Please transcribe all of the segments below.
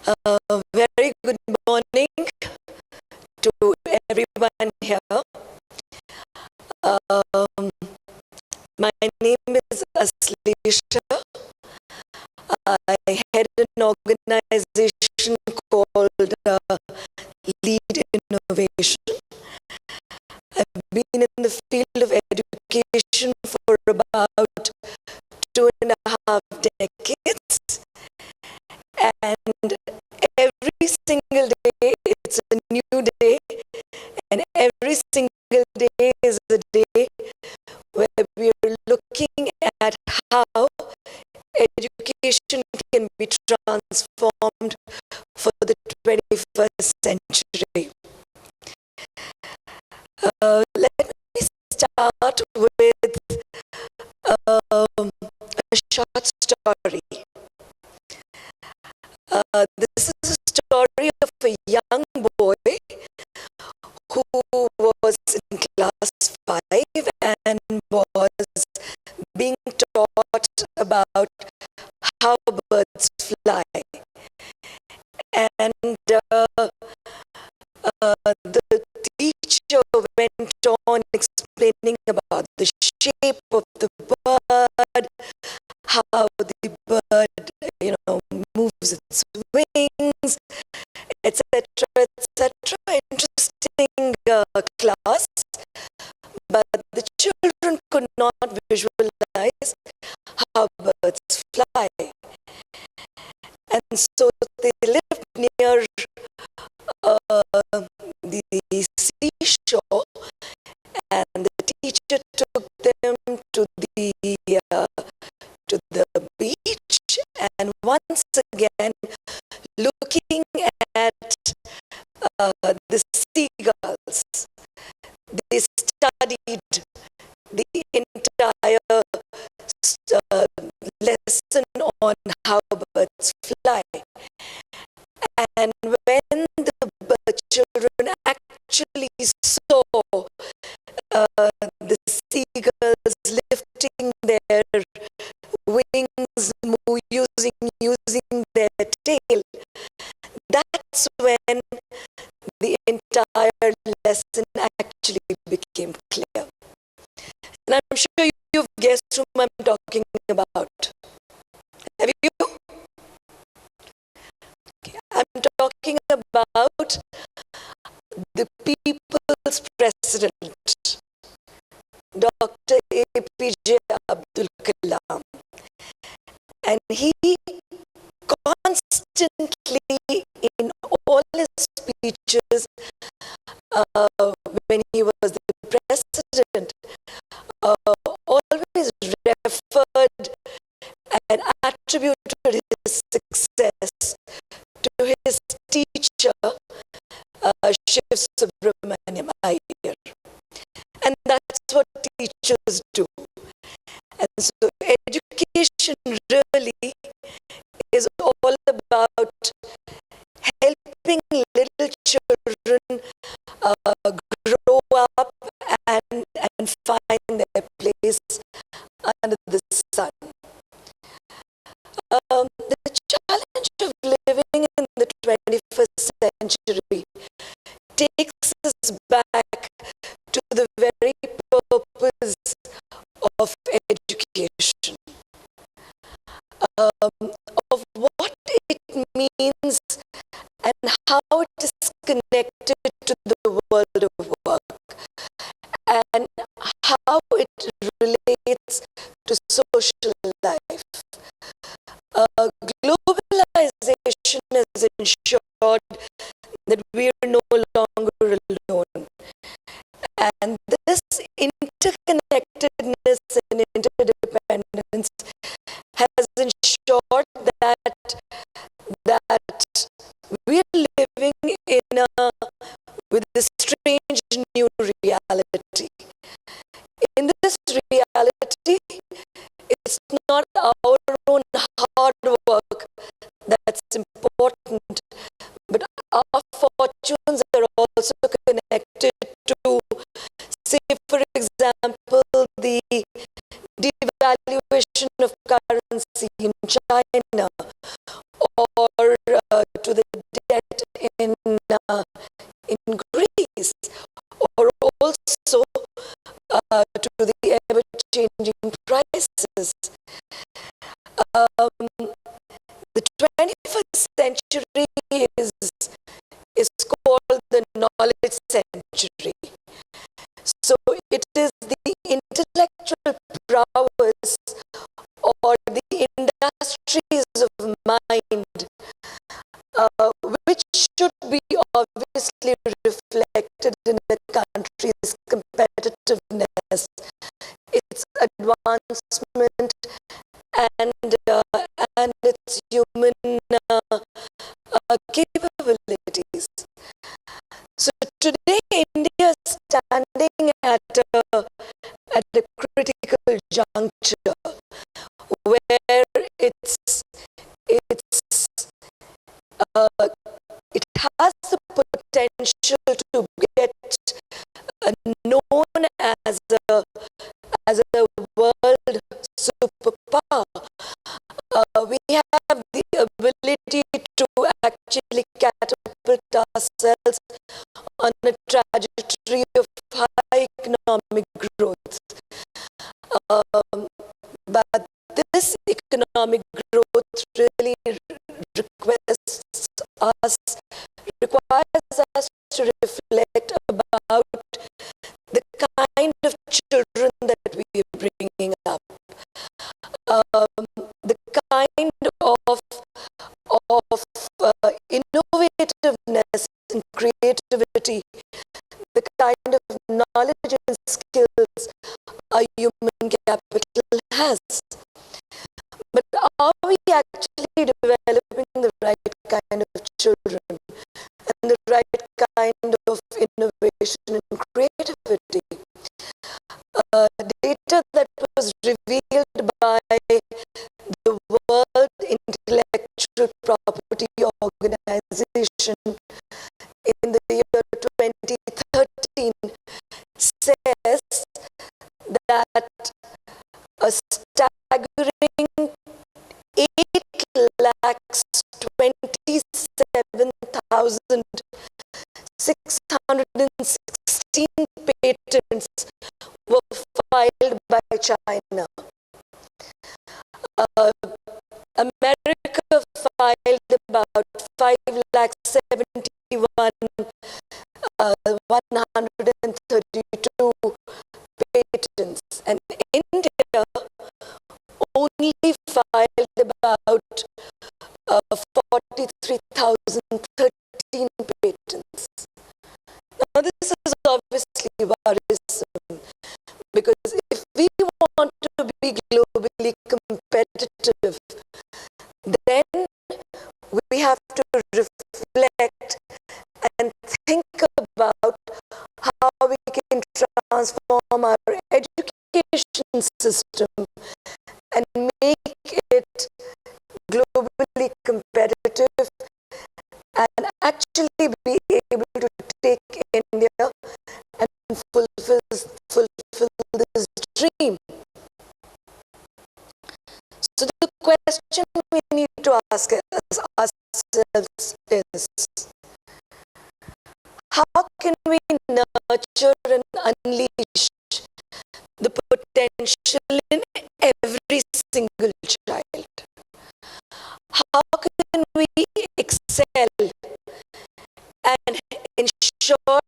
Very good morning to everyone here. My name is Aslesha. I head an organization called Lead Innovation. I've been in the field of education for about 2.5 decades, and every single day it's a new day, and every single day is a day where we're looking at how education can be transformed for the 21st century. Let me start with a short story. This is a story of a young boy who was in class 5 and was being taught about how birds fly. And the teacher went on explaining about the shape of the bird, how the bird, moves its wings, etc., etc. Interesting class, but the children could not visualize how birds fly. And so they lived near the seashore, and the teacher took them to the beach, and once again, looking at the seagulls, they studied the entire lesson on how birds fly. And when the children actually saw the seagulls lifting their wings, using their tail, that's when the entire lesson actually became clear. And I'm sure you've guessed whom I'm talking about. Have you? Okay. I'm talking about the people's president, Dr. APJ Abdul Kalam. And he constantly, in all his speeches, when he was the president, always referred and attributed his success to his teacher, Shiv Subramaniam Iyer. And that's what teachers do. And so education really is all about helping little children grow up and find their place under the sun. The challenge of living in the 21st century takes us back to the very purpose of education, of what it means and how it is connected to the world of work, and how it relates to social life. Globalization has ensured that we are no longer alone. And this interconnectedness and interdependence has ensured that we are living with a strange new reality. In this reality, it's not our own hard work that's important, but our fortunes are also connected to, say, for example, the devaluation of currency in China, or to the in Greece, or also to the ever-changing prices. The 21st century is called the knowledge century. So it is the intellectual prowess or the industries of mind which should be obviously reflected in a country's competitiveness, its advancement, and its human capabilities. So today, India is standing at a critical juncture where it has the potential to get known as a world superpower. We have the ability to actually catapult ourselves on a trajectory of high economic growth. But this economic growth really requires us to reflect about the kind of children that we are bringing up, the kind of innovativeness and creativity, the kind of knowledge and skills our human capital has. But are we actually developing the right kind of children and the right kind of innovation and creativity? Data that was revealed by the World Intellectual Property Organization in the year 2013 says that a staggering 8,27,616 patents were filed by China. America filed about 5,71,132 patents, and India only filed about 43,013 patents. Now this is obviously worrisome, because if we want to be globally competitive, then we have to reflect and think about how we can transform our education system and make it globally competitive and actually be able to take India and fulfill this dream. So the question we need to ask ourselves is, how can we nurture and unleash the potential in every single child? How can we excel and ensure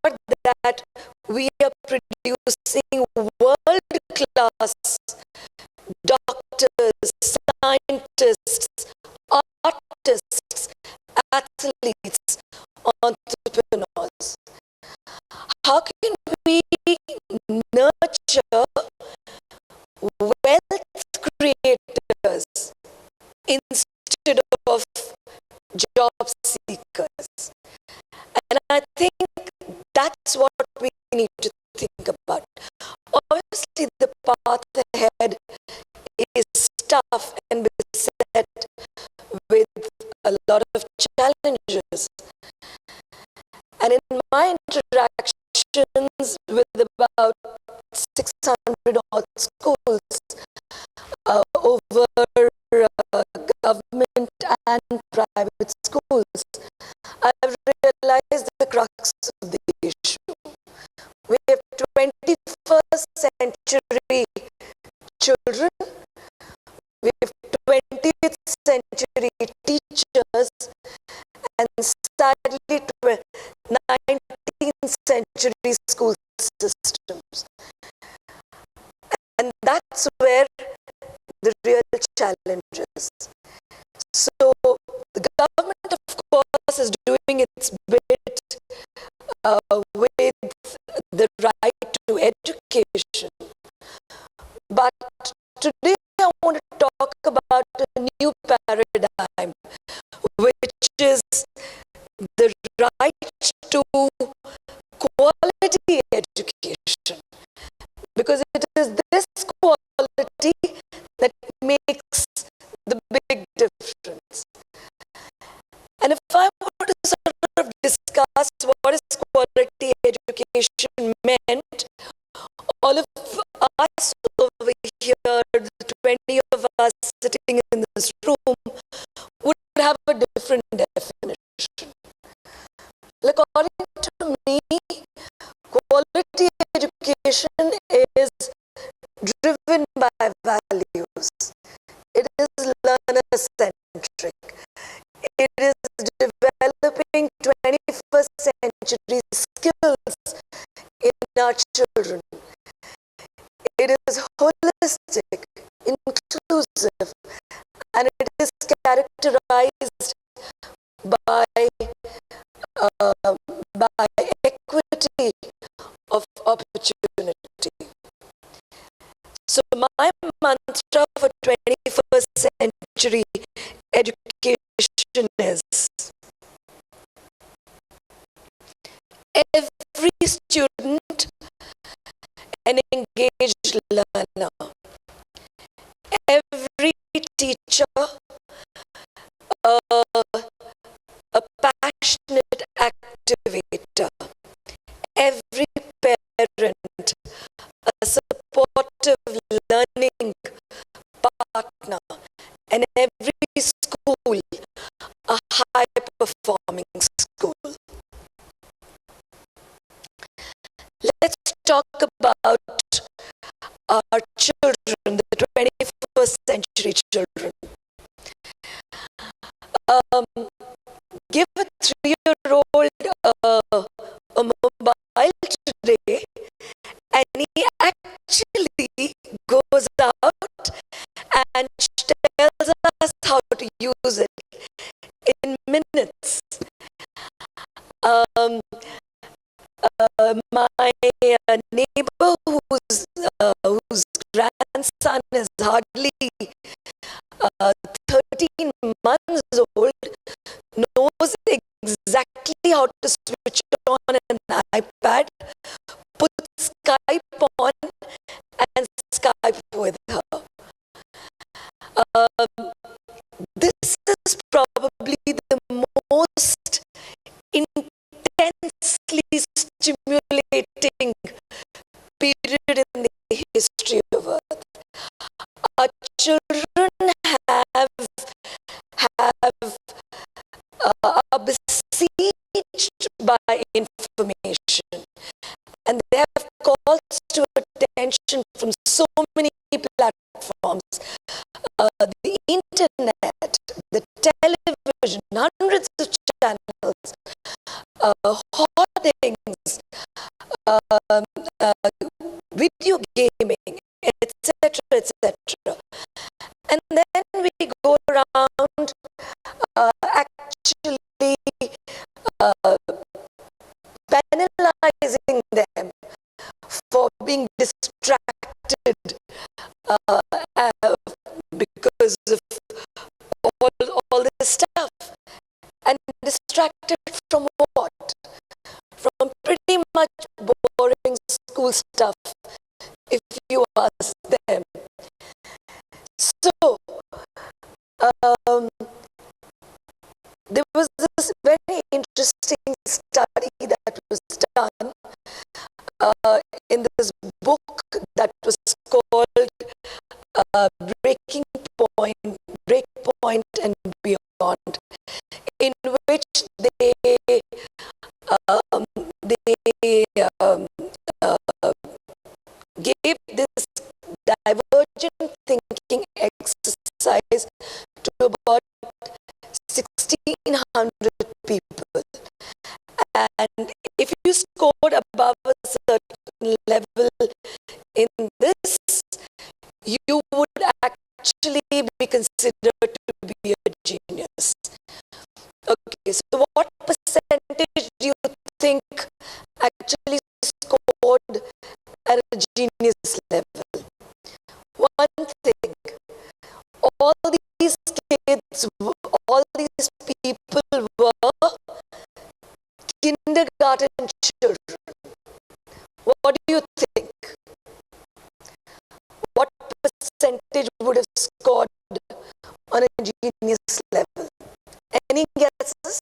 that we are producing world-class doctors, scientists, artists, athletes, entrepreneurs? How can we nurture wealth creators instead of job seekers? And I think that's what we need to think about. Obviously, the path ahead is tough and beset with a lot of challenges. And in my interactions with about 600 odd schools over government and private schools, I've realized the crux and sadly 19th century school systems. And that's where the real challenge is. So the government, of course, is doing its bit with the right to education. But today I want to talk about a new paradigm, which is the right to quality education. Because it is this quality that makes the big difference. And if I were to sort of discuss what is quality education meant, all of us over here, the 20 of us sitting in this room, would have a different definition. According to me, quality education is driven by values. It is learner-centric. It is developing 21st century skills in our children. It is holistic, inclusive, and it is characterized by equity of opportunity. So my mantra for 21st century education is every student an engaged learner, every teacher a passionate activator, every parent a supportive learning partner, and every school a high-performing school. Let's talk about our children, the 21st century children. Give a 3-year-old a mobile today, and he actually goes out and tells us how to use it in minutes. My neighbor whose grandson is hardly 13 months old knows exactly how to switch on an iPad, put Skype on, and Skype with her. This is probably the most intensely stimulating period in the history of Earth. Our children are besieged by information, and they have calls to attention from so many platforms. The internet, the television, hundreds of channels, hoardings, video gaming, etc., etc. And then we go around actually penalizing them for being distracted because of all this stuff. And distracted from what? From pretty much boring school stuff, if you ask them. So, there was this very interesting study that was done in this book that was called Breakpoint and Beyond, in which they gave this divergent thinking exercise to about 1,600 people. you would actually be considered to be a genius. Okay, so what percentage do you think actually scored at a genius level? One thing, all these kids, all these people were kindergarten children. What do you think? What percentage would have scored on a genius level? Any guesses?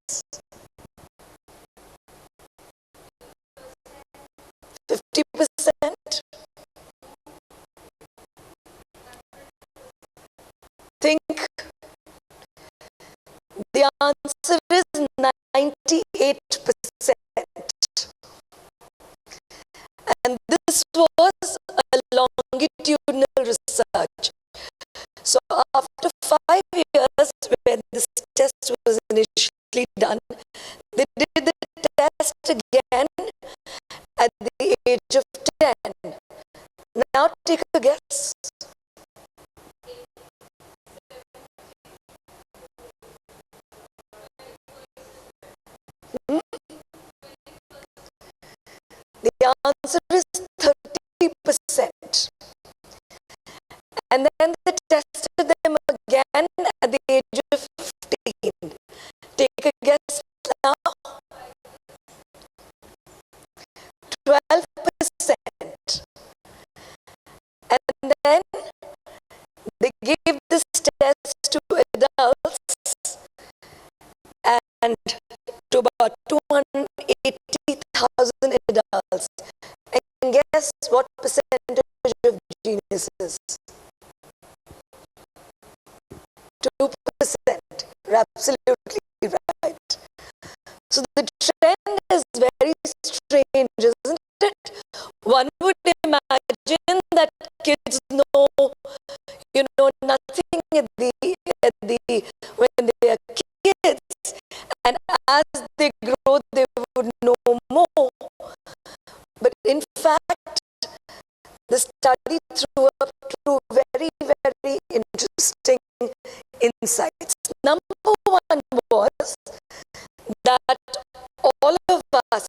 50%? Think. The answer is 98%. And this was a longitudinal research. So after 5 years, when this test was initially done, they did the test again at the age of 10. Now take a guess. The answer is 30%. And then they tested them again at the age of 15. Take a guess now. 12%. And then they gave this test to adults and to about 280,000 adults. And guess what percentage of geniuses? 2%. You're absolutely right. So the trend is very strange, isn't it? One would imagine that kids know, nothing when they are kids, and as they grow, they would know more. But in fact, the study threw up two very, very interesting insights. Number one was that all of us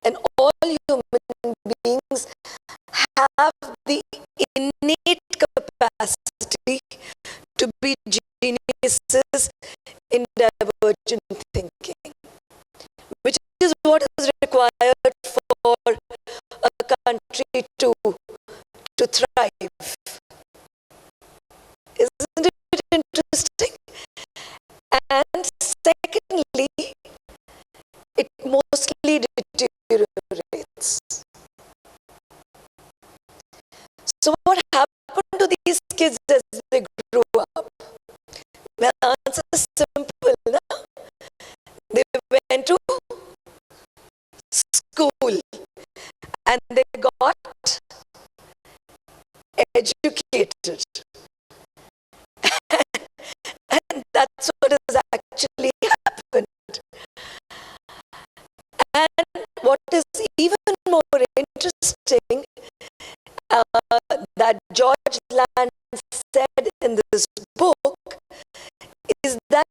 and all human beings have the innate capacity to be geniuses in divergent thinking, which is what is required for a country to thrive. Isn't it interesting? And secondly, it mostly deteriorates. So what happened to these kids as they grew up? The answer is simple. No? They went to school and they got educated. And that's what has actually happened. And what is even more interesting, that George Land said in this book, is that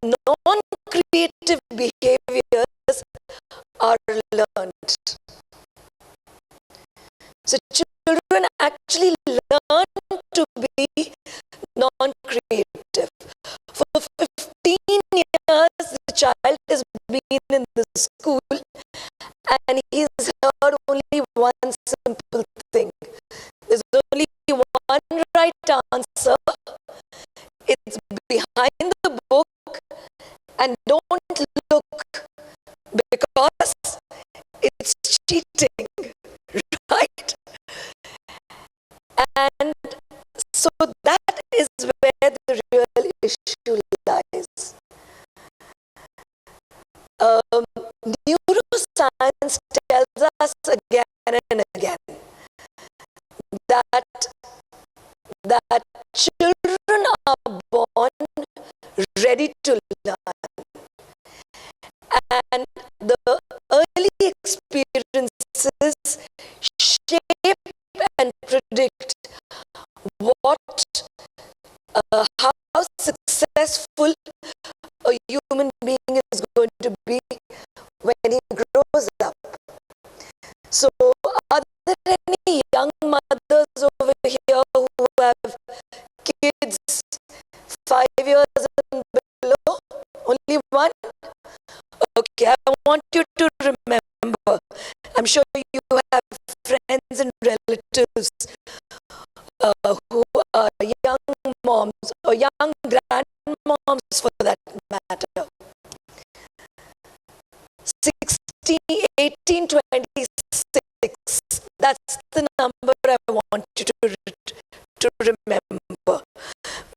non-creative behaviors are learned. So children actually learn to be non-creative. For 15 years, the child has been in the school and he's heard only one simple thing. There's only one right answer. It's behind the book, and don't look, because it's cheating, right? And so that is where the real issue lies. Neuroscience tells us again and again that children are born ready to learn, and the early experiences shape and predict Okay, I want you to remember. I'm sure you have friends and relatives who are young moms or young grandmoms for that matter. 16, 18, 26. That's the number I want you to remember.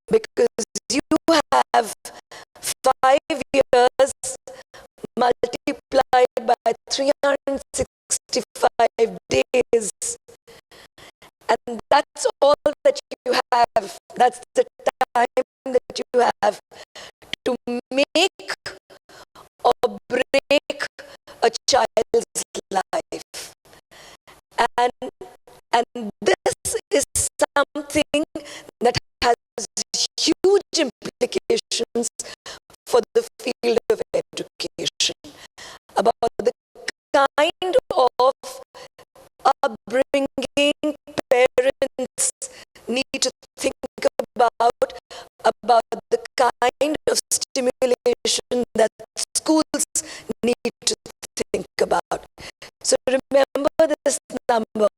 Because you have 5 years multiplied by 365 days. And that's all that you have. That's the time that you have to make or break a child's life. And this is something that has huge implications for the field of education, about the kind of upbringing parents need to think about the kind of stimulation that schools need to think about. So remember this number,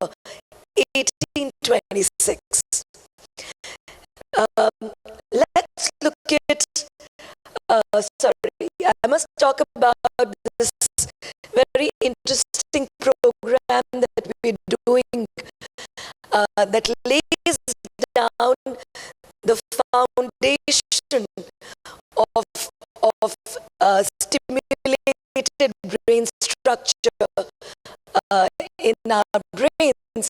1826. Let's look at, I must talk about this very interesting program that we're doing that lays down the foundation of stimulated brain structure in our brains.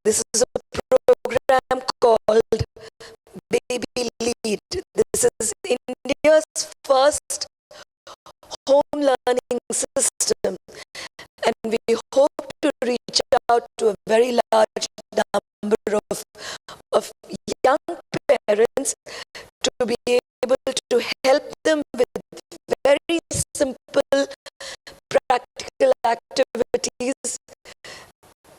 This is a program called Baby Lead. This is India's first home learning system, and we hope to reach out to a very large number of young parents to be able to help them with very simple practical activities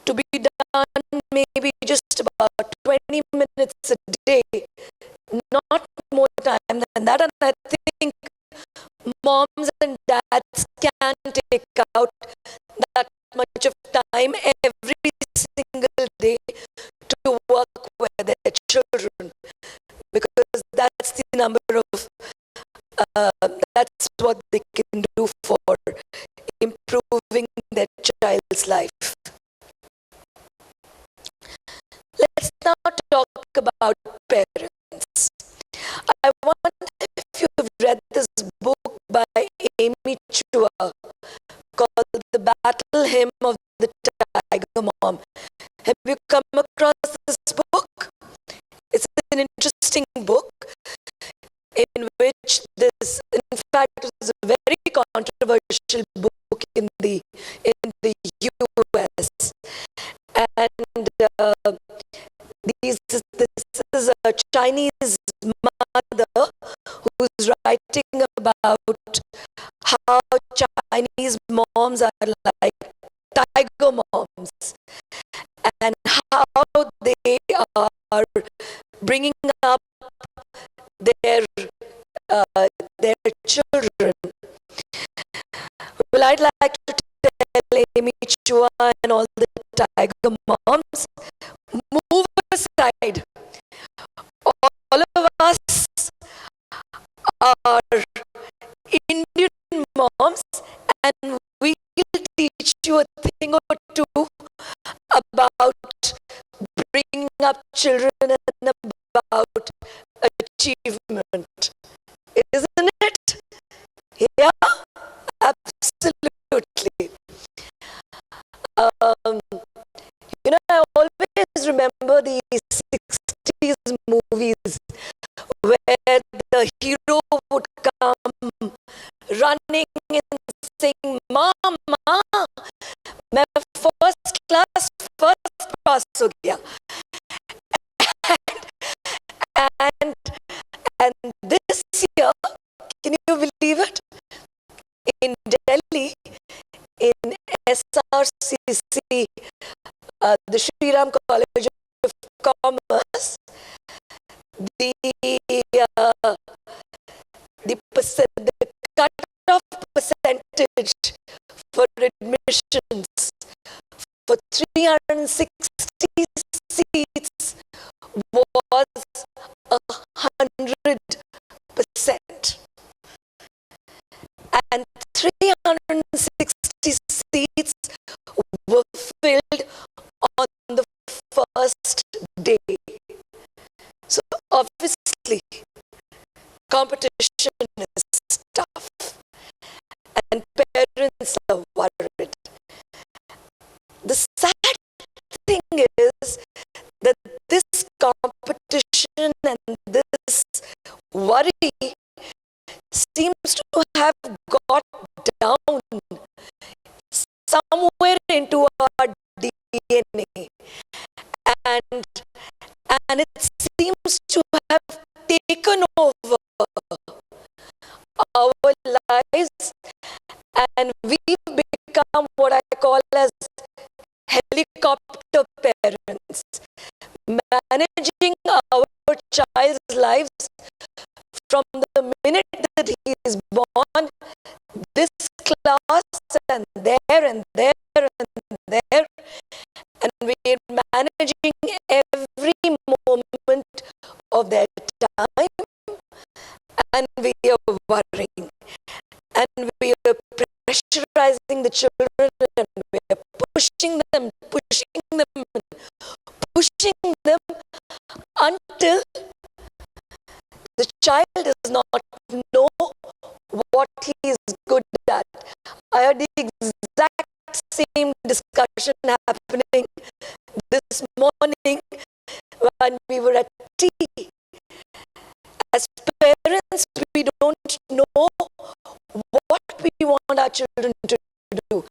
to be done maybe just about 20 minutes a day, not more time than that. And I think moms and dads can take out that much of time every single day to work with their children, because that's the number of that's what they can do for improving their child's life. Let's now talk about parents. I wonder if you've read this book by Amy Chua called The Battle Hymn of the Tiger Mom. Have you come across this book? It's an interesting book in which this, in fact, it was a very controversial book in the US. And this is a Chinese mother who's writing about how Chinese moms are like tiger moms, and how they are bringing up their children. Well, I'd like to tell Amy Chua and all the tiger moms, move aside. All of us are Indian moms, and we will teach you a thing or two about bringing up children and about achievement. Isn't it? Yeah, absolutely. I always remember these 60s movies where the hero would come running and saying, "Mama, मैं first class first pass हो गया." And this year, can you believe it? In Delhi, in SRCC, the Shri Ram College of Commerce, the cut-off percentage admissions for 360 seats was 100%. And 360 seats were filled on the first day. So obviously, competition is tough and parents are worried. The sad thing is that this competition and this worry seems to have got down somewhere into our DNA, and it seems to have taken over our lives, and we become what I call as helicopter parents, managing our child's lives from the minute that he is born, this class and there and there and there, and we are managing every moment of their time, and we are worrying, and we are pressurizing the children, and we are pushing them until the child does not know what he is good at. I had the exact same discussion happening this morning when we were at tea. As parents, we don't know what we want our children to do.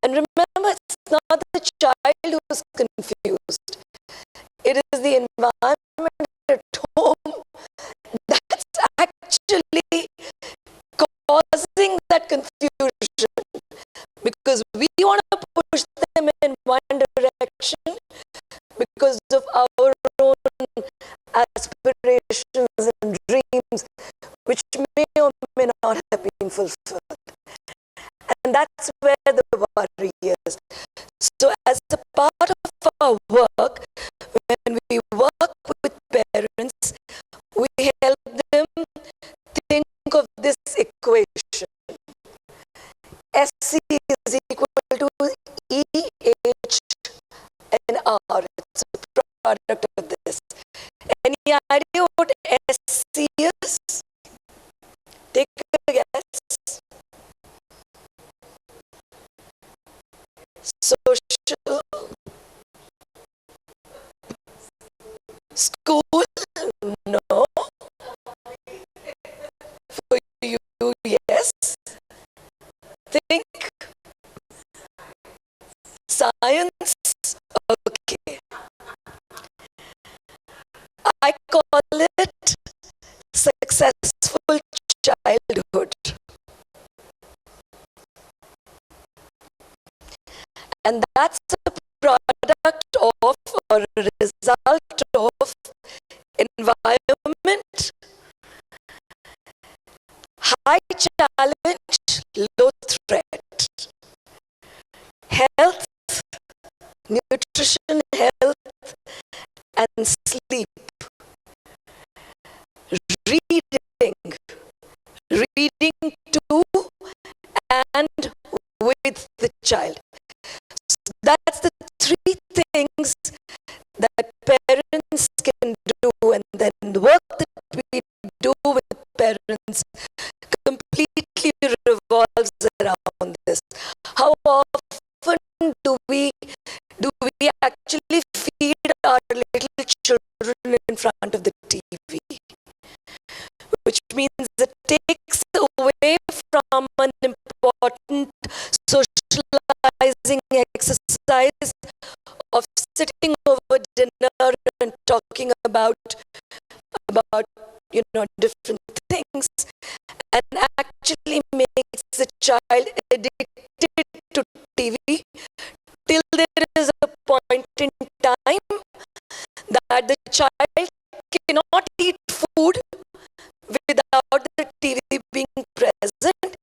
And remember, it's not the child who is confused. It is the environment at home that's actually causing that confusion, because we want to push them in one direction because of our own aspirations and dreams, which may or may not have been fulfilled. And that's where the worry is. So as a part of our work, when we work with parents, we help them think of this equation. SC is equal to EH and R. It's a product of this. Any idea what SC is? Take a guess. Social, school, no. For you, yes. Think. Science, okay. I call it successful childhood. And that's a product of, or a result of, environment, high challenge, low threat, health, nutrition, health, and sleep, reading to and with the child. So that's the three things that parents can do, and then the work that we do with parents completely revolves around this. How often do we actually feed our little children in front of the TV? Which means it takes away from an important socializing exercise of sitting over dinner and talking about different things, and actually makes the child addicted to TV till there is a point in time that the child cannot eat food without the TV being present,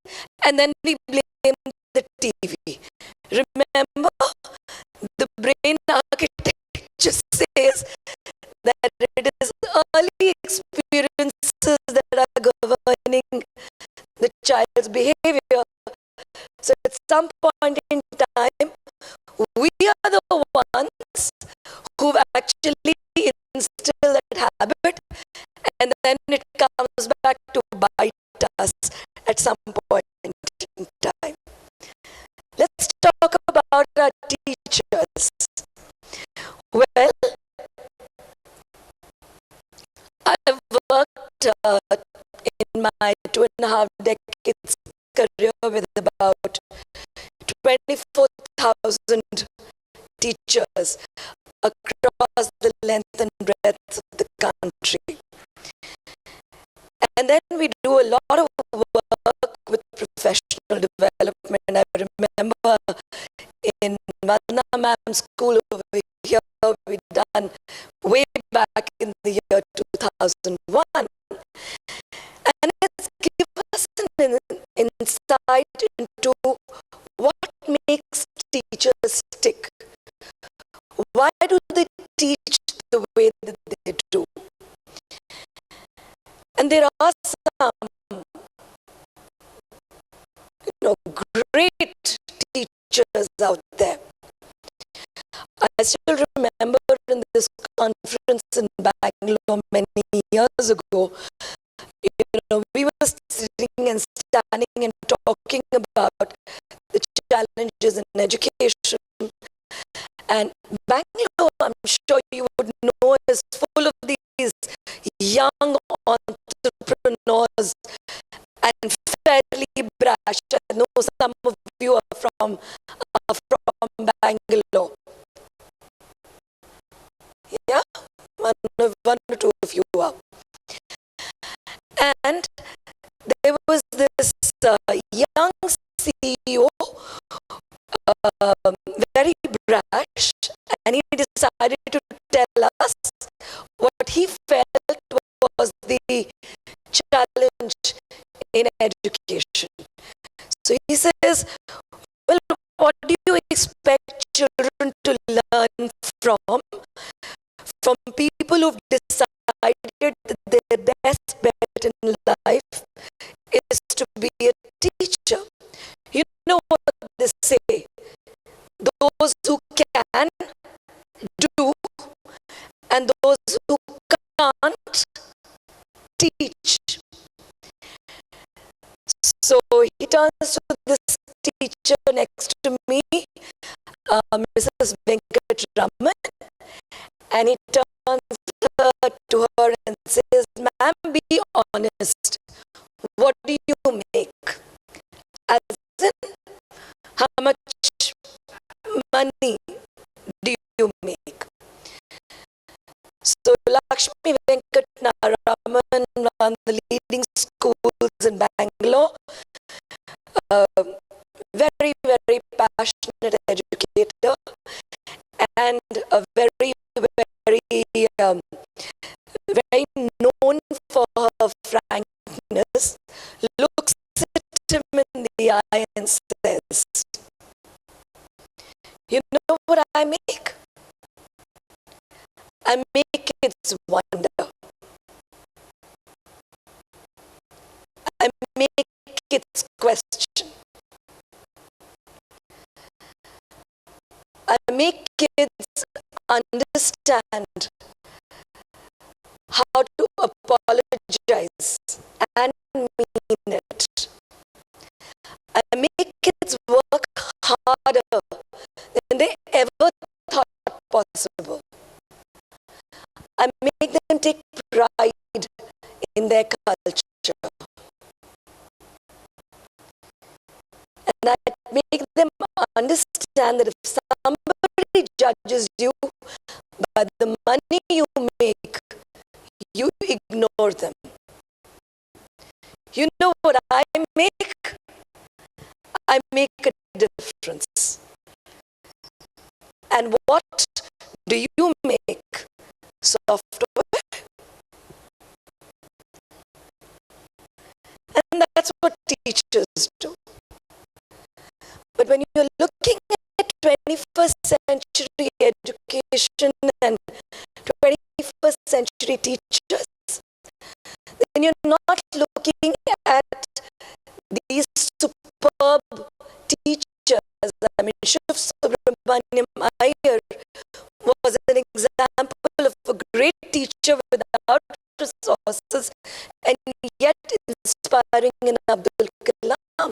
and then we blame the TV. Remember, the brain architecture says that it is early experiences that are governing the child's behavior. So at some point in time, we are the ones who've actually instilled that habit, and then it comes back to bite us at some point in time. Let's talk about our teachers. Well, I've worked in my 2.5 decades career with about 24,000 teachers across the length and breadth of the country. And then we do a lot of work with professional development. I remember in Vandana Ma'am's school over here, we done way back in the year 2001. And it's given us an insight into what makes teachers tick. Why do they teach the way that they do? And there are some, great teachers out there. I still remember in this conference in Bangalore many years ago, we were sitting and standing and talking about the challenges in education. And Bangalore, I'm sure you would know, is full of these young entrepreneurs and fairly brash. I know some of you are from Bangalore. Yeah? One or two of you are. And there was this young CEO, very brash, and he decided to tell us what he felt was the challenge in education. So he says, well, what do you expect children to learn from people who've decided that their best bet in life is to be a teacher? You know what they say, those who can do and those who can't teach. So he turns to this teacher next to me, Mrs. Venkatraman, and he turns to her and says, "Ma'am, be honest. What do you make? As in, how much money do you make?" So Lakshmi Venkataraman runs the leading schools in Bangalore. Very, very passionate educator and a very, very known for her frankness, looks at him in the eye and says, "You know what I make? I make kids wonder. I make kids question. I make kids understand how to apologize and mean it. I make kids work harder than they ever thought possible. I make them take pride in their culture. And I make them understand that if somebody judges you by the money you make, you ignore them. You know what I make? I make a difference. And what do you make? Software." And that's what teachers do. But when you're looking 21st century education and 21st century teachers, then you're not looking at these superb teachers. I mean, Shiv Subramaniam Iyer was an example of a great teacher without resources and yet inspiring in Abdul Kalam.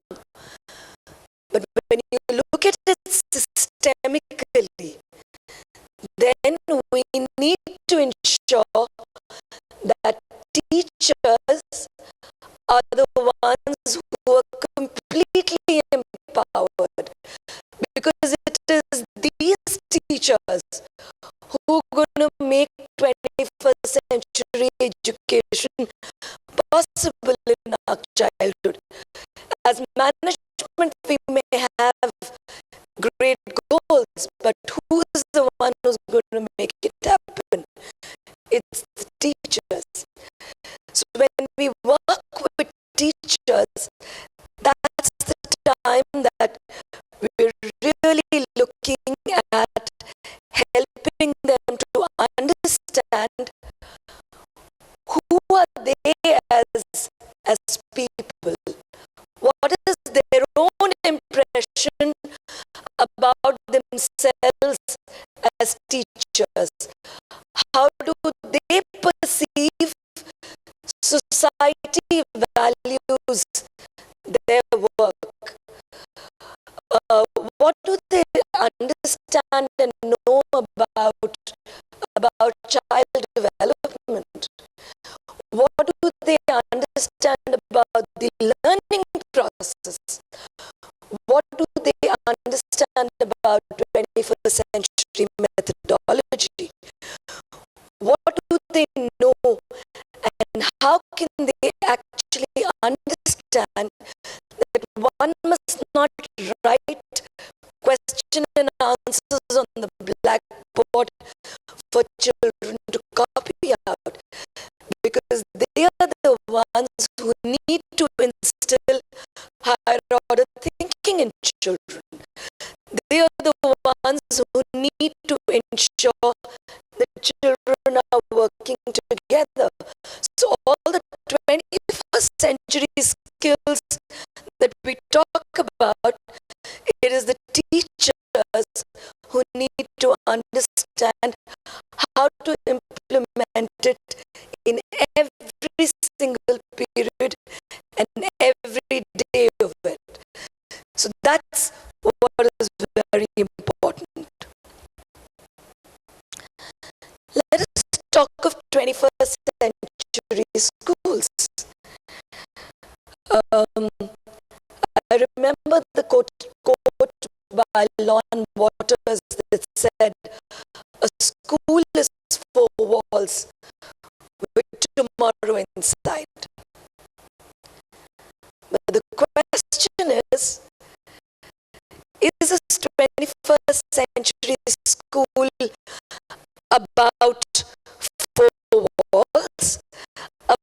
But when you look at it systemically, then we need to ensure that teachers are the ones who are completely empowered, because it is these teachers who are going to make 21st century education possible in our childhood. As management, we may have great goals, but who is the one who's going to make it happen? It's the teachers. So when we work with teachers, that's the time that we're really looking at helping them to understand who are they as people. What is their own impression about themselves as teachers? How do they perceive society values their work? What do they understand and know about child development? What do they understand about the learning process? What do they understand about 21st century methodology? What do they know, and how can they actually understand that one must not write question and answers on the blackboard for children to copy out, because they are the ones who need to instill higher order thinking in children. They are the ones who need to ensure that children are working together. So all the 21st century skills that we talk about, it is the teachers who need to understand how to implement it in every single period and every day of it. So that's what is very important. Let us talk of 21st century schools. I remember the quote by Lon Waters that said, "A school is four walls with tomorrow inside." But the question is this 21st century school about four walls,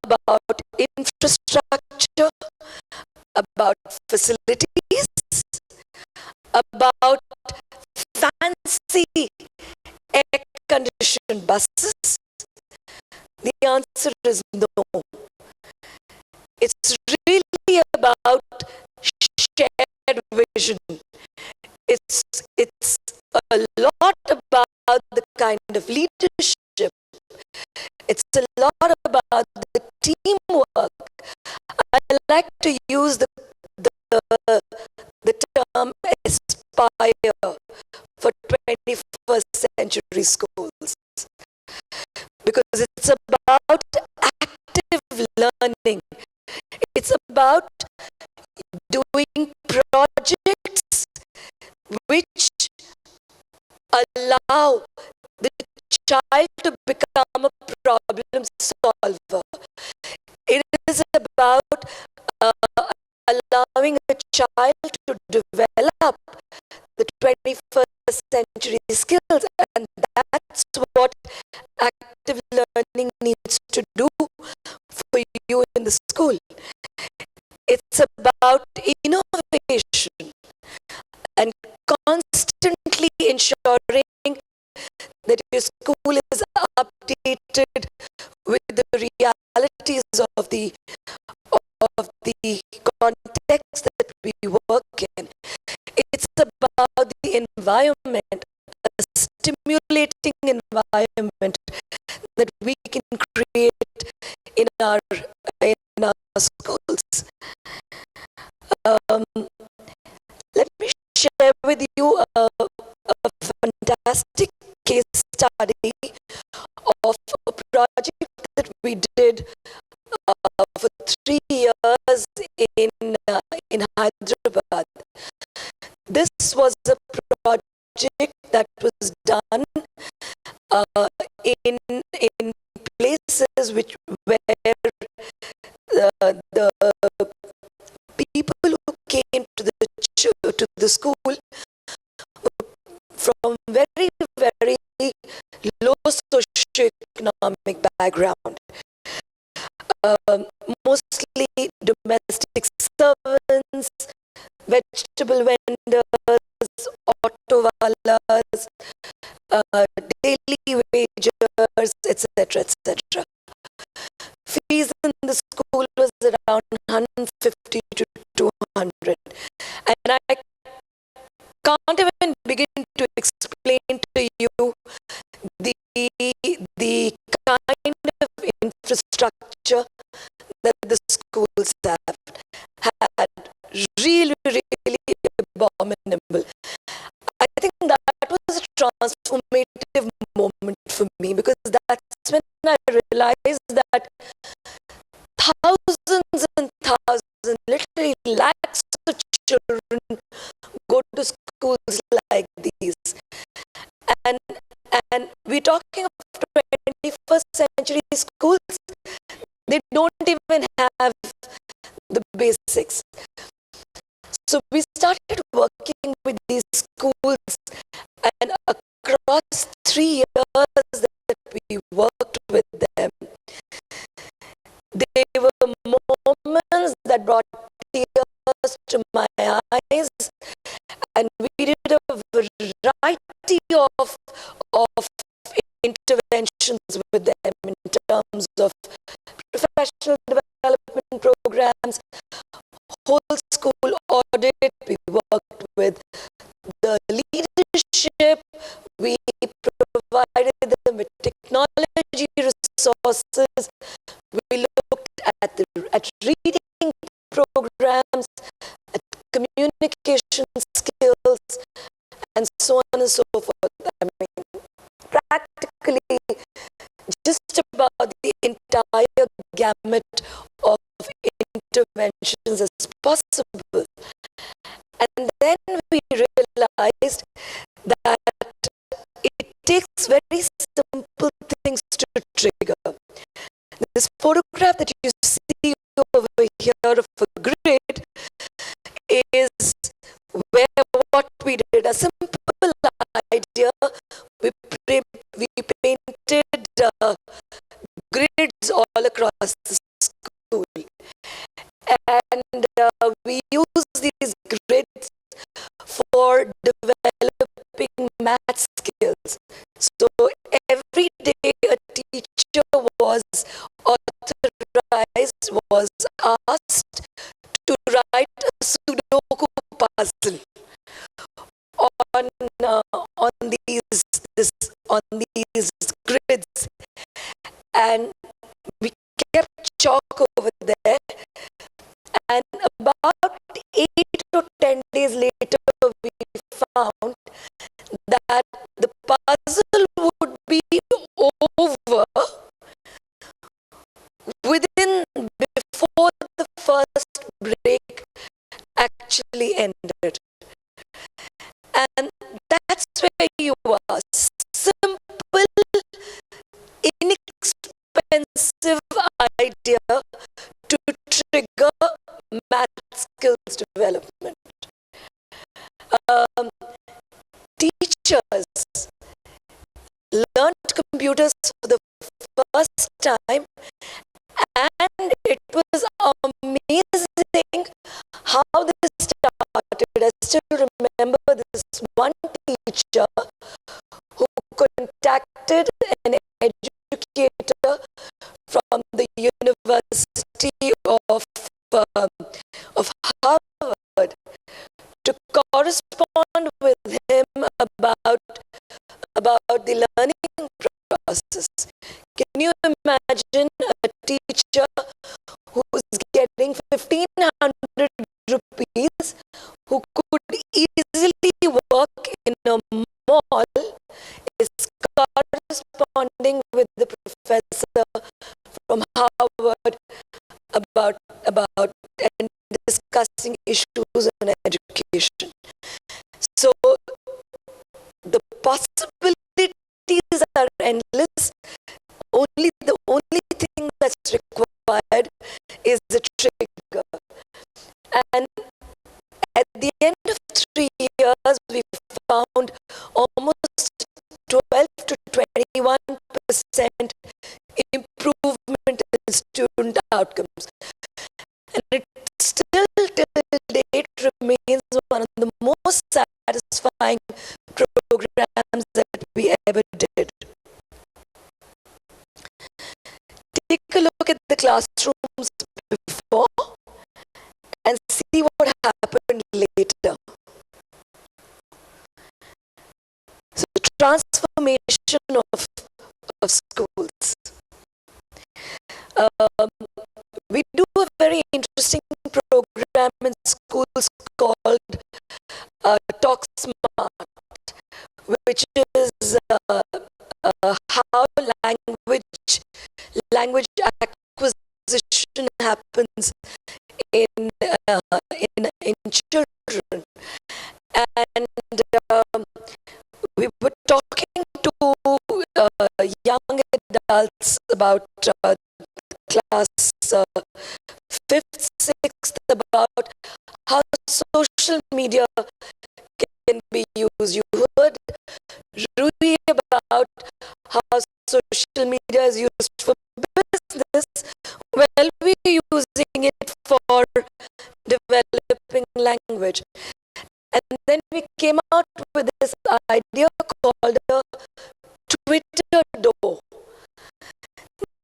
about infrastructure, about facilities, about fancy air-conditioned buses? The answer is no. It's really about shared vision. It's a lot about the kind of leadership. It's a lot about the teamwork. I like to use the term aspire for 21st century schools, because it's about active learning. It's about doing projects which allow the child to become a problem solver. It is about allowing a child to develop the 21st century skills, and that's what active learning needs to do for you in the school. It's about innovation and constantly ensuring that your school is updated with the realities of the context that we work in. It's about the environment, a stimulating environment that we can create in our schools. Let me share with you a fantastic case study of a project that we did for 3 years in Hyderabad. This was a project that was done in places where the people who came to the school from very, very low socioeconomic background. Mostly domestic servants, vegetable vendors, auto wallahs, daily wagers, etc., etc. Fees in the school was around 150 to 200, and I can't even begin to explain to you the kind of infrastructure that the schools had really, really abominable. I think that was a transformative moment for me, because that's when I realized that thousands and thousands, literally lakhs of children go to schools like these. And we're talking of 21st century schools. They don't even have the basics. So we started working with these schools, and across 3 years that we worked with them, they were moments that brought tears to my eyes, and we did a variety of interventions with them in terms of professional development programs, whole school audit. We worked with the leadership. We provided them with technology resources. We looked at reading programs, at communication skills, and so on and so forth. I mean, practically just about the entire gamut of interventions as possible. And then we realized that it takes very simple things to trigger. This photograph that you see over here of a grid is where what we did, a simple idea. We painted grids all across the school, and we use these grids for developing math skills. So every day a teacher was asked to write a Sudoku puzzle on these grids, and we kept chalk over there. And about 8 or 10 days later, we found that the puzzle would be over before the first break actually ended. And that's where you are. Simple, inexpensive idea to trigger math skills development. Teachers learned computers for the first time, and it was amazing how this started. I still remember this one teacher who contacted an educator from the University um, of Harvard to correspond with him about the learning process. Can you imagine a teacher who's getting 1,500 rupees, who could easily work in a mall, is corresponding with the professor from Harvard about and discussing issues on education? So the possibilities are endless. The only thing that's required is the trigger. And at the end of 3 years, we found almost 12 to 21% improvement in student outcomes. And it still till date remains one of the most satisfying programs that we ever did. Take a look at the classrooms before and see what happened later. So, transformation of schools. We do a very interesting program in schools called Talk Smart, which is how language acquisition happens in children. And we were talking to young adults about class 5th, 6th, about how social media can be used. You heard Rui about how social media is used for business. Well, we're using it for developing language. And then we came out with this idea called a Twitter door.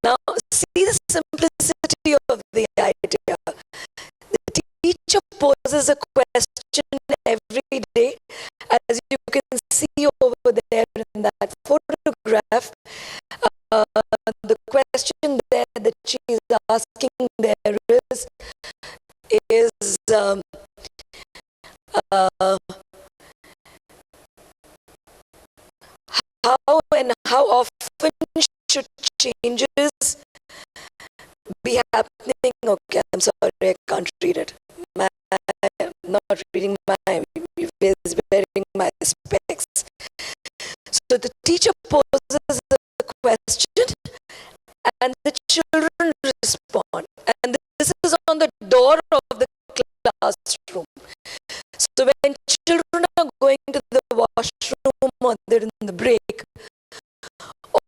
Now, see the simplicity of the idea. The teacher poses a question every day, as you can see over there in that photograph. The question there that she is asking there is how often should changes be happening? Okay, I'm sorry, I can't read it. I'm not reading my is wearing my specs. So the teacher poses a question and the children respond. And this is on the door of the classroom. So when children are going to the washroom or they're in the break,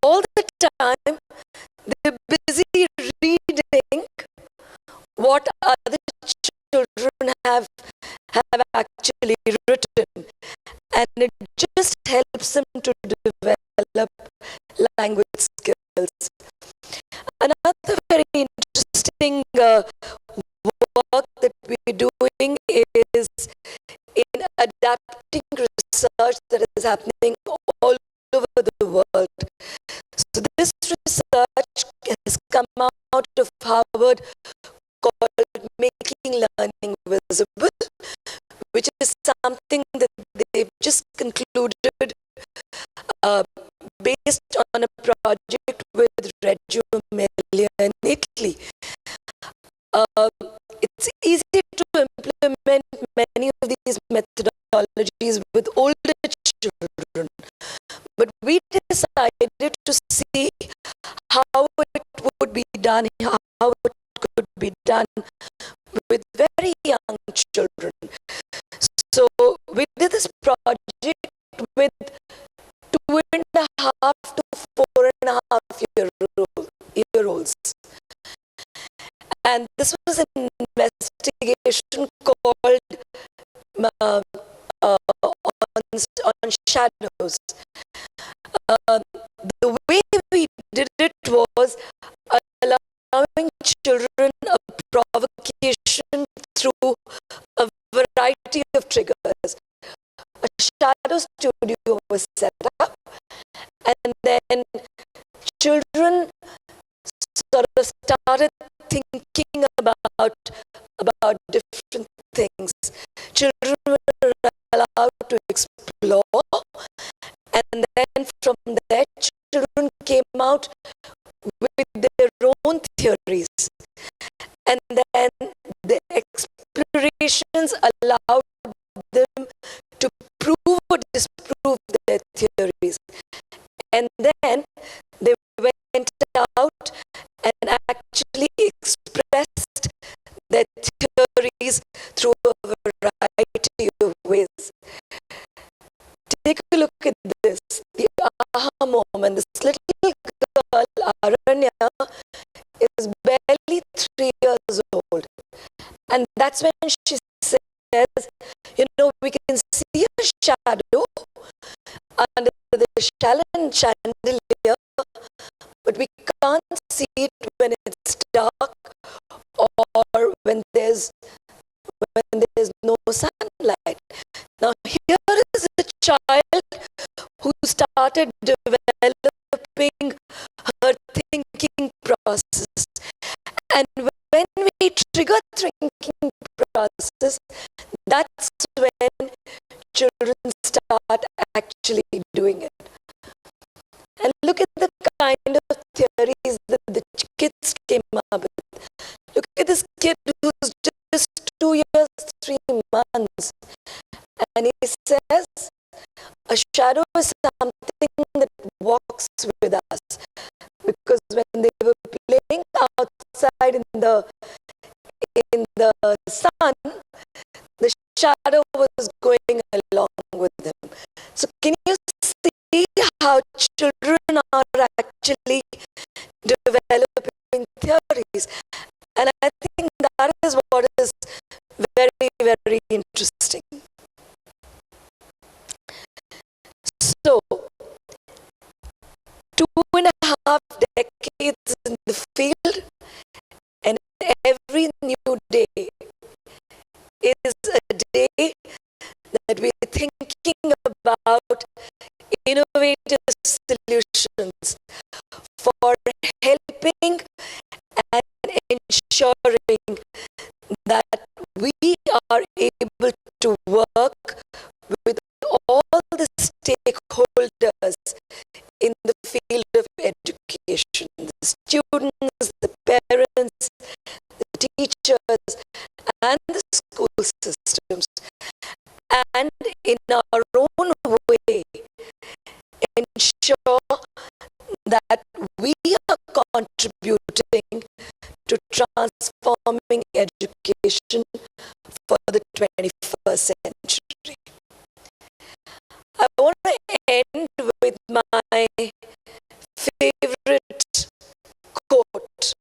all the time they're busy reading what other children have actually written, and it just helps them to develop language skills. Another very interesting work that we're doing is in adapting research that is happening all over the world. So this research has come out of Harvard called Making Learning Visible, which is something that they've just concluded based on a project with Reggio Emilia in Italy. It's easy to implement many of these methodologies with older children, but we decided to see how it would be done, how it could be done with very young children. So we did this project with 2.5 to 4.5-year-olds. And this was an investigation called on shadows. The way we did it was allowing children a provocation through a variety of triggers. A shadow studio was set up, and then children sort of started thinking about different things. Children were allowed to explore, and then from there, children came out with their own theories. And then the explorations allowed them to prove or disprove their theories. And then they went out and actually expressed their theories through a variety of ways. Take a look at this, the aha moment. This little girl, Aranya, is barely 3 years old. And that's when she says, we can see a shadow under the chandelier, but we can't see it when it's dark or when there's no sunlight. Now here is a child who started developing her thinking process. And when we trigger thinking process, that's when children start actually doing it. And look at the kind of theories that the kids came up with. Look at this kid who's just 2 years, 3 months. And he says, a shadow is something that walks with us. Because when they were playing outside in the sun, the shadow was going along with them. So can you see how children are actually developing theories? And I think that is what is very, very interesting. So, 2.5 decades in the field, and every new day is a day that we're thinking about innovative solutions for helping and ensuring that we are able to work with all the stakeholders in the field of education, the students, the parents, the teachers, and the school systems, and in our own way ensure that we are contributing to transforming education for the 21st century. I want to end with my favorite quote.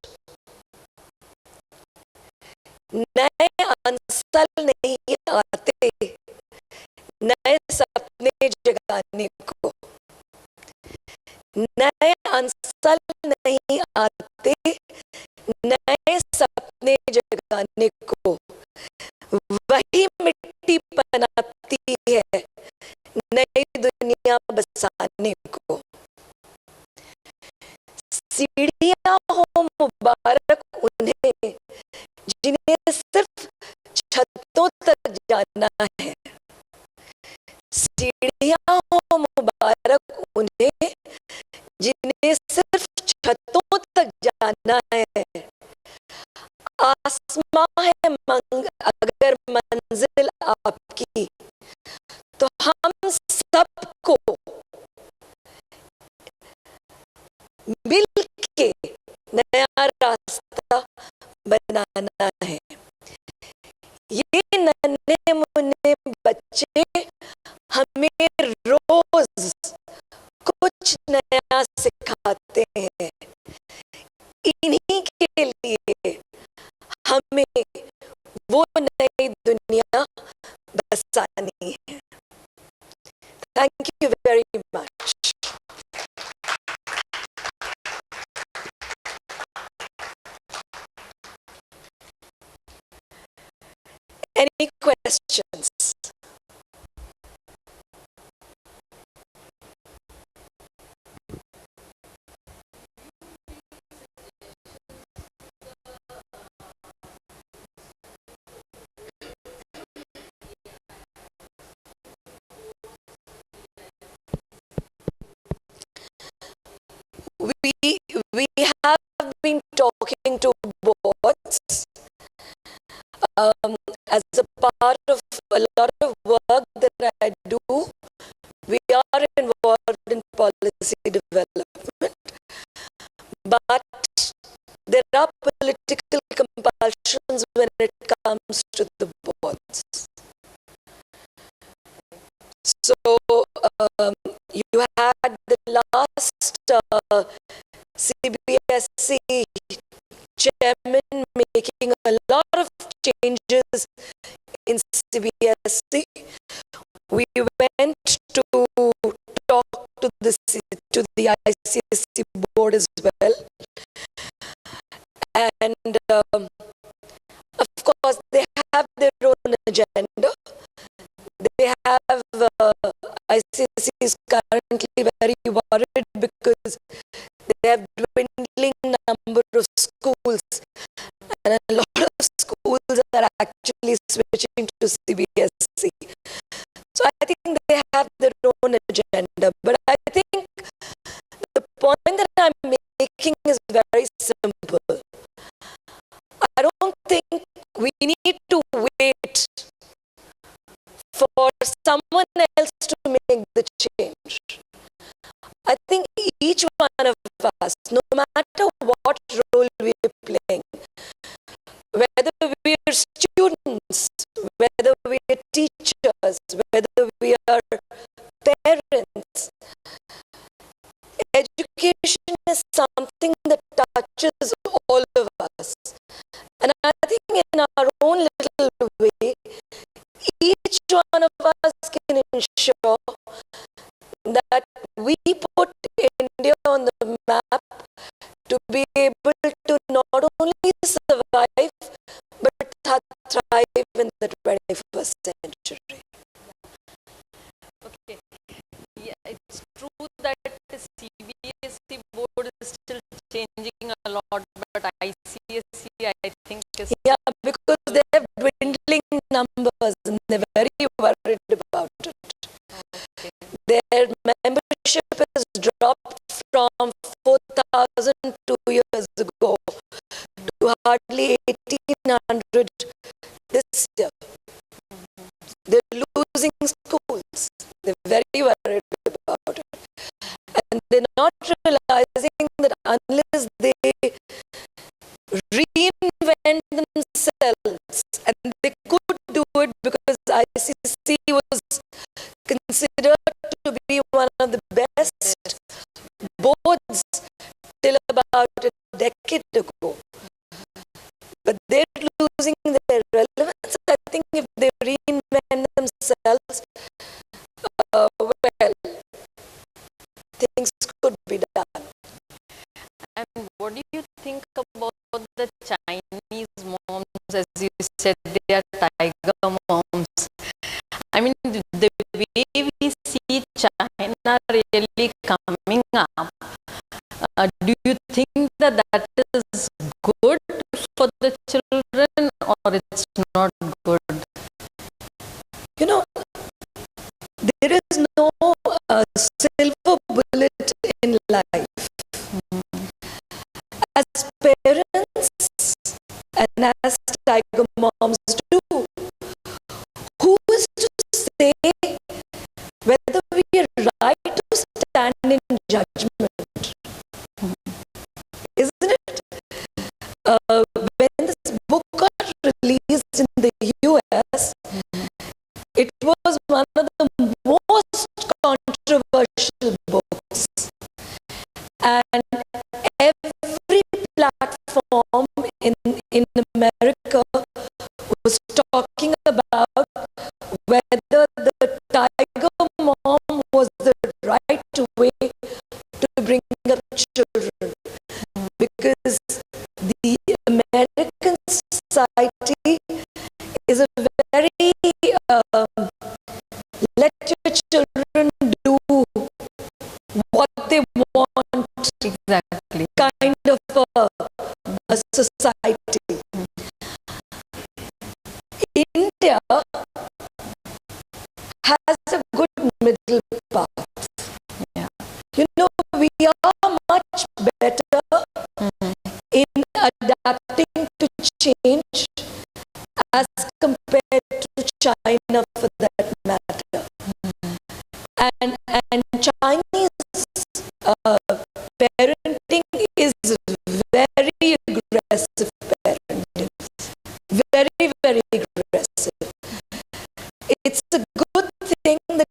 नए अंसल नहीं आते नए सपने जगाने को, नए अंसल नहीं आते नए सपने जगाने को, वही मिट्टी बनाती है नई दुनिया बसाने को। सीढ़ियां हो मुबारक उन्हें जिन्हें सिर्फ छतों तक जाना है, सीढ़ियां हो मुबारक उन्हें जिन्हें सिर्फ छतों तक जाना है। आसमां है अगर मंजिल आपकी तो हम सबको मिल के नया रास्ता बनाना है। ये नन्हे मुन्ने बच्चे हमें रोज कुछ नया सिखाते हैं। इन्हीं के लिए हमें वो नई दुनिया बसानी है। Thank you lot of work that I do, we are involved in policy development, but there are political compulsions when it comes to the boards. So you had the last CBSE chairman making a lot of changes in CBSE. We went to talk to the ICSE board as well, and of course they have their own agenda. They have ICSE is currently very worried because they have dwindling number of schools, and a lot of schools are actually switching to CBSE. So I think they have their own agenda. But I think the point that I'm making is very simple. I don't think we need to wait for someone else to make the change. I think each one of us, no matter what role we are playing, whether we are students, whether we are teachers, whether we are parents, education is something that touches all of us. And I think in our own little way, each one of us can ensure that we put India on the map to be able to not only survive but thrive in the 21st century. Okay. Yeah, it's true that the CBSE board is still changing a lot, but ICSE, I think, is... Yeah, because they have dwindling numbers and they're very worried about it. Okay. Their membership has dropped from 4,000 2 years ago to hardly 1,800 this year. They're losing schools. They're very worried about it. And they're not realizing that unless they reinvent themselves, and they could do it because ICC was considered to be one of the best boards till about a decade ago. But they're losing their relevance. I think if they reinvent themselves, well, things could be done. And what do you think about the Chinese moms? As you said, they are tiger moms. I mean, the way we see China really coming up, do you think that that is good for the children or it's not good? You know, there is no silver bullet in life. As parents and as tiger moms do, who is to say whether we are right to stand in judgment? Isn't it? When this book got released in the US, it was one of the most controversial books. And every platform in America was talking about whether the tiger mom was the right way to bring up children. Because the American society is a very let your children do what they want, Exactly. kind of a society. India has a good middle path. Yeah. You know, we are much better in adapting to change as compared to China for that matter. And Chinese parenting is very aggressive parenting. Very, very aggressive. It's a good thing that,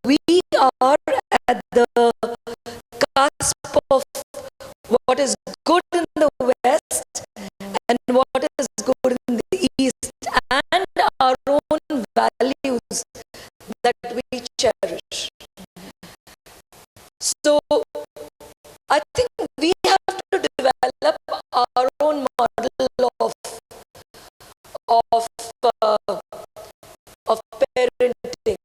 we are at the cusp of what is good in the West and what is good in the East, and our own values that we cherish. So I think we have to develop our own model of parenting.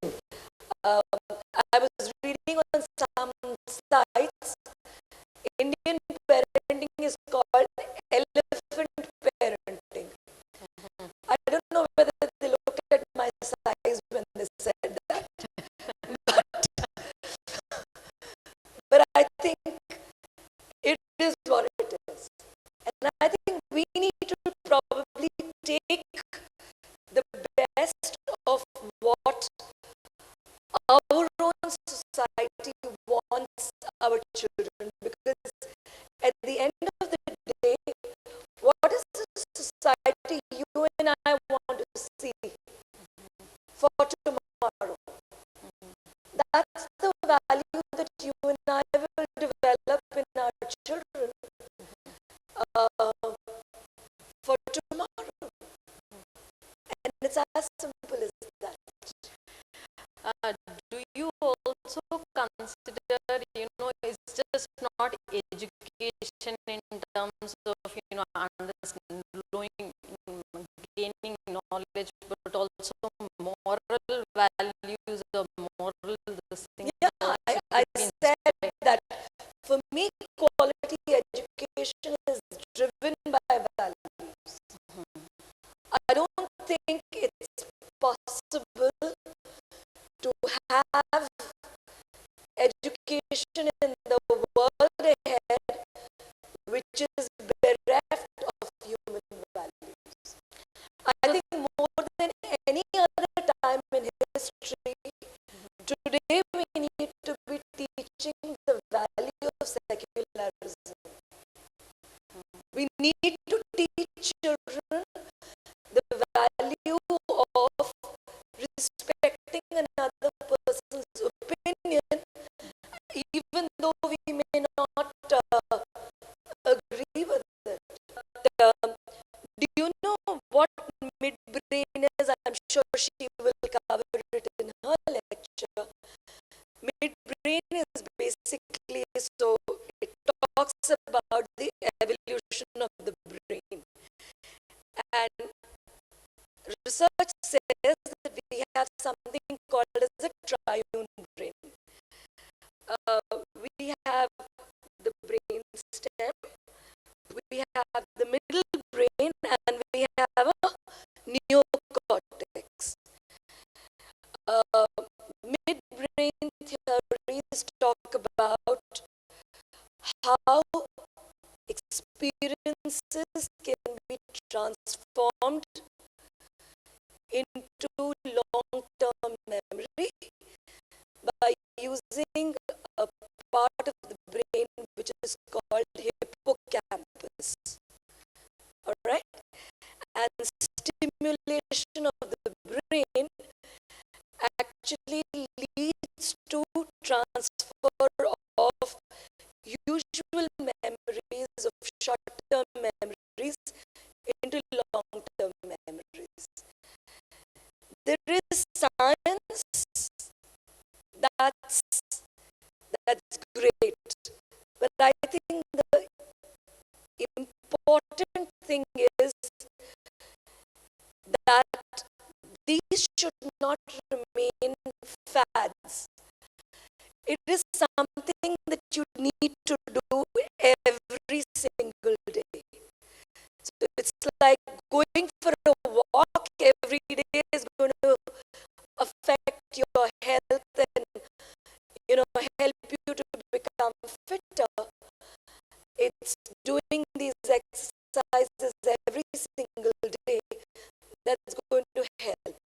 I was reading on some sites, Indian parenting is called elephant parenting. I don't know whether they looked at my size when they said that, but I think it is what it is. And I think we need to probably take the best of what our own society wants our children, because at the end of the day, what is the society you and I want to see for tomorrow? That's the value that you and I will develop in our children for tomorrow. And it's as simple as that. Do you also consider, it's just not education in terms of, understanding, gaining knowledge, but also moral values or moral this thing? Yeah, I said that for me, quality education is driven by values. I don't think it's possible to have education in the world ahead which is bereft of human values. I think more than any other time in history, today we need to be teaching the value of secularism. We need to teach children the value of respecting another person's opinion, even though we may not agree with it. Do you know what midbrain is? I'm sure she will cover it in her lecture. Midbrain is basically, so it talks about the evolution of the brain. And research says that we have something called as a triune brain. We have the brain stem, we have the middle brain, and we have a neocortex. Midbrain theories talk about how experiences can be transformed into long-term memory by using a part of the brain which is called hippocampus. Alright? And stimulation of the brain actually leads to transfer of usual memories, of short-term memories, into long-term memories. There is science that's great, but I think the important thing is that these should not remain fads. It is something that you need to do every single day. So it's like going for a walk every day is going to affect your health and help you to become fitter. It's doing these exercises every single day that's going to help.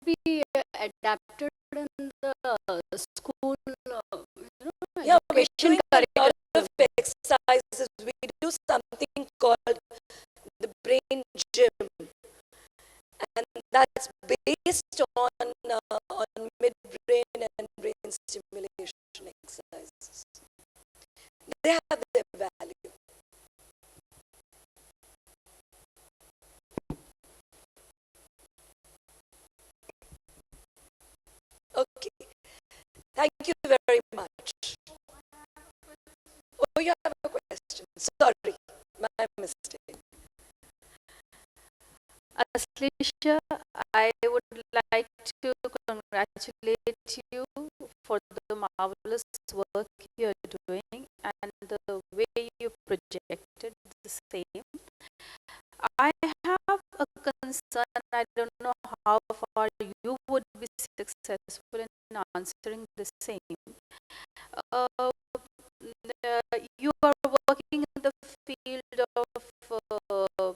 be adapted in the school, we're education doing a lot of curriculum. exercises. We do something called the brain gym, and that's based on midbrain and brain stimulation exercises. They have their value. Okay, thank you very much. Oh, you have a question. Sorry, my mistake. Aslesha, I would like to congratulate you for the marvelous work you're doing and the way you projected the same. I have a concern. I don't know how far you would be successful in answering the same. Uh, you are working in the field of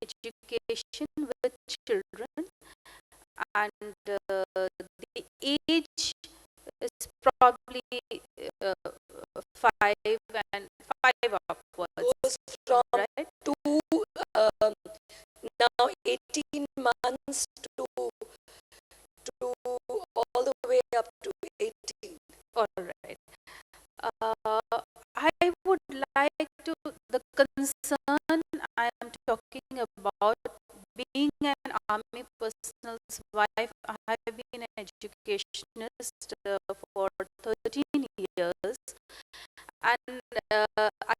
education with children, and the age is probably uh, 5 upwards, Goes from right? um, now 18 months to all the way up to 18. All right. I would like to, the concern I am talking about, being an army personal's wife, I have been an educationist for 13 years, and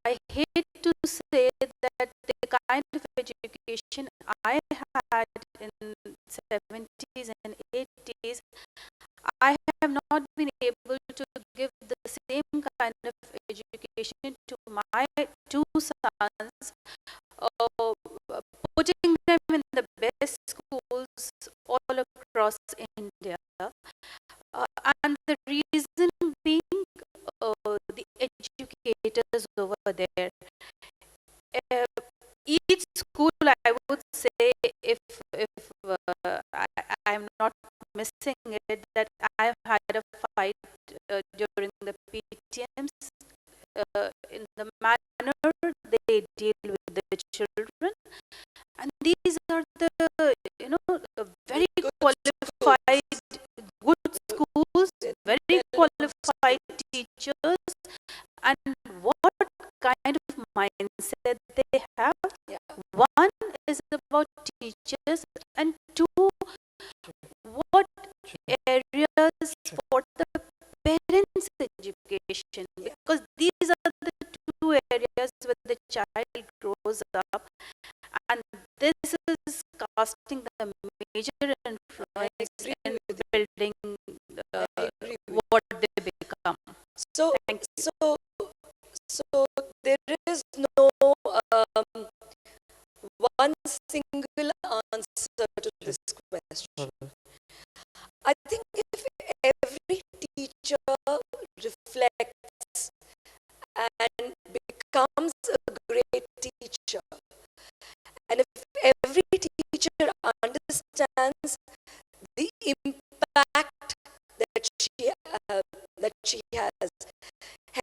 I hate to say that the kind of education I had in 70s and 80s, I have not been able to give the same kind of education to my two sons, uh, putting them in the best schools all across India. And the reason being the educators over there. Uh, each school, I would say, if I'm not missing it, that I've had a fight during the PTMs in the manner they deal with the children, and these are the very qualified, good schools, very qualified teachers, and what kind of mindset they have. Yeah. One is about teachers, and two, what areas for the parents' education, because these are the two areas where the child grows up, and this is casting the major influence in building what they become. So, Thank you. so there is no one single answer to this question. I think if every teacher reflects and becomes a great teacher, and if every teacher understands the impact that she has,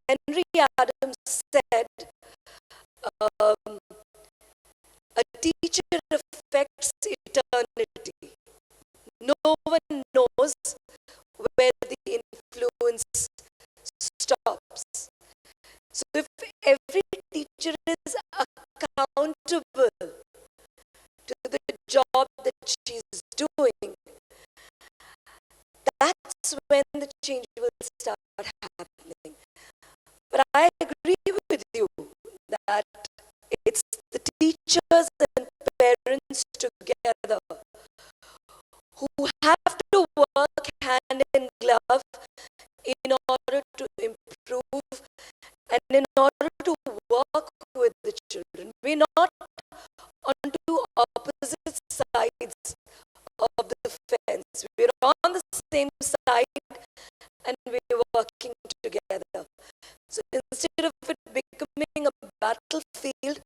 Henry Adams said, um, a teacher affects eternity. No one knows where the influence stops. So if every teacher is accountable to the job that she's doing, that's when the change will start happening. But I agree with you that it's the teachers and parents together who have to work hand in glove in order to improve and in order to work with the children. We're not on two opposite sides of the fence. We're on the same side and we're working together. So instead of it becoming a battlefield,